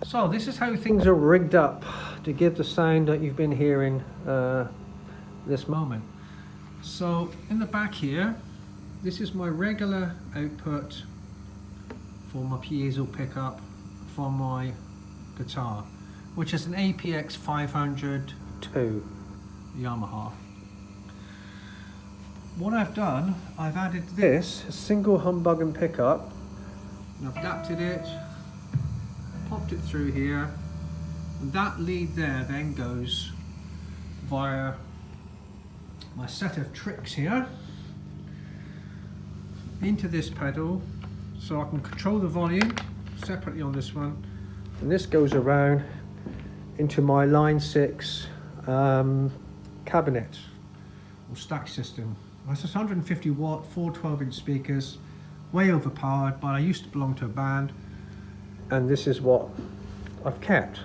So this is how things are rigged up to give the sound that you've been hearing this moment. So in the back here, this is my regular output for my piezo pickup for my guitar, which is an APX 502 Yamaha. What I've done, I've added this single humbugging pickup, and I've adapted it, popped it through here, and that lead there then goes via my set of tricks here into this pedal, so I can control the volume separately on this one, and this goes around into my line 6 cabinet or stack system. It's just 150 watt, 4 12-inch speakers, way overpowered, but I used to belong to a band, and this is what I've kept.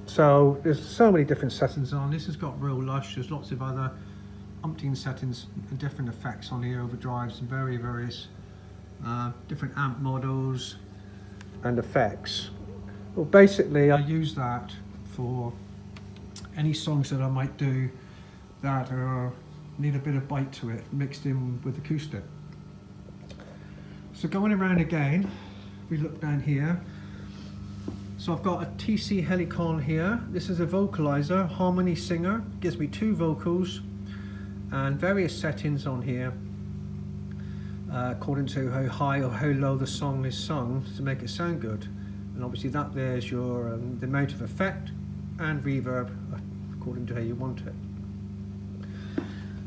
So there's so many different settings on. This has got real lush. There's lots of other umpteen settings and different effects on here, overdrives and various different amp models and effects. Well, basically I use that for any songs that I might do that need a bit of bite to it, mixed in with acoustic. So going around again, we look down here. So I've got a TC Helicon here. This is a vocalizer, harmony singer, gives me 2 vocals and various settings on here according to how high or how low the song is sung to make it sound good. And obviously that there's your the amount of effect and reverb according to how you want it.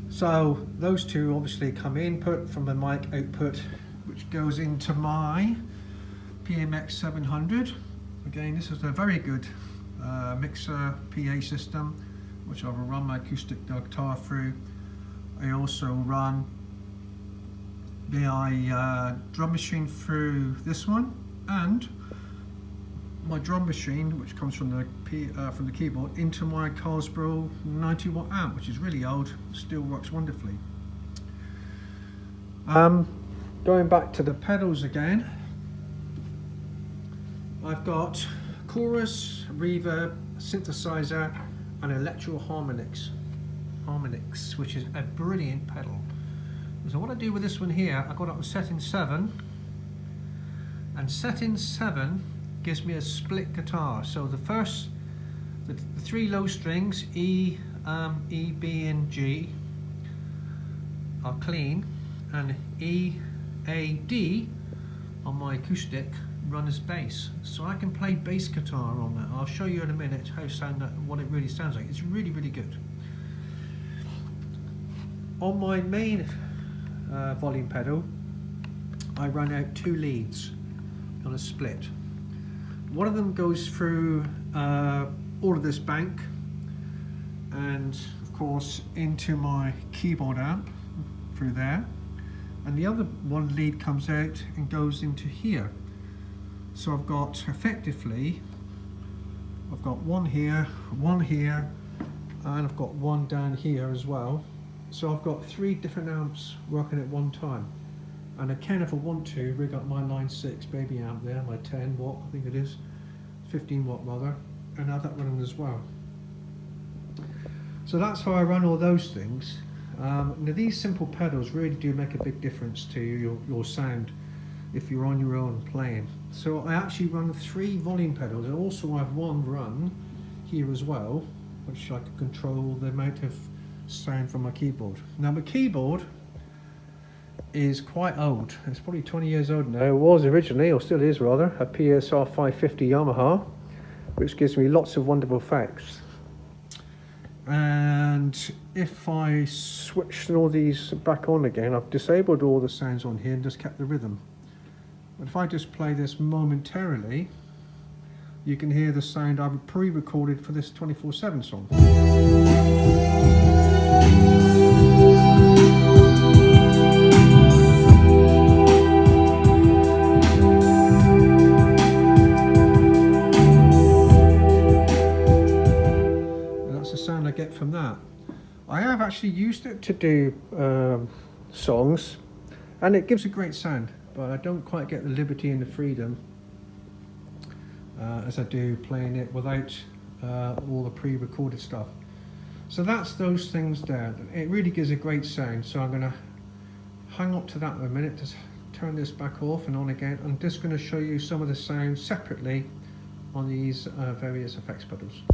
So those two obviously come input from the mic output, which goes into my PMX 700. Again, this is a very good mixer PA system, which I will run my acoustic guitar through. I also run my drum machine through this one, and my drum machine, which comes from the keyboard, into my Carlsbro 90 watt amp, which is really old, still works wonderfully. Going back to the pedals again, I've got chorus, reverb, synthesizer, and electro harmonics, which is a brilliant pedal. So what I do with this one here, I got it on setting 7, and setting 7 gives me a split guitar. So the 3 low strings, E, B, and G, are clean, and E, A, D on my acoustic run as bass. So I can play bass guitar on that. I'll show you in a minute what it really sounds like. It's really good. On my main volume pedal, I run out 2 leads on a split. One of them goes through all of this bank and of course into my keyboard amp through there, and the other one lead comes out and goes into here. So I've got effectively, I've got one here, and I've got one down here as well. So I've got 3 different amps working at one time. And I can, if I want to, rig up my line 6 baby amp there, my 10 watt, I think it is, 15 watt rather, and have that running as well. So that's how I run all those things. Now these simple pedals really do make a big difference to your sound if you're on your own playing. So I actually run 3 volume pedals, and also I have one run here as well, which I can control the amount of sound from my keyboard. Now my keyboard is quite old. It's probably 20 years old now. It was originally, or still is rather, a PSR 550 Yamaha, which gives me lots of wonderful effects. And if I switch all these back on again, I've disabled all the sounds on here and just kept the rhythm. But if I just play this momentarily, you can hear the sound I've pre-recorded for this 24/7 song. Sound I get from that. I have actually used it to do songs, and it gives a great sound, but I don't quite get the liberty and the freedom as I do playing it without all the pre-recorded stuff. So that's those things there. It really gives a great sound. So I'm going to hang up to that in a minute, just turn this back off and on again. I'm just going to show you some of the sounds separately on these various effects pedals.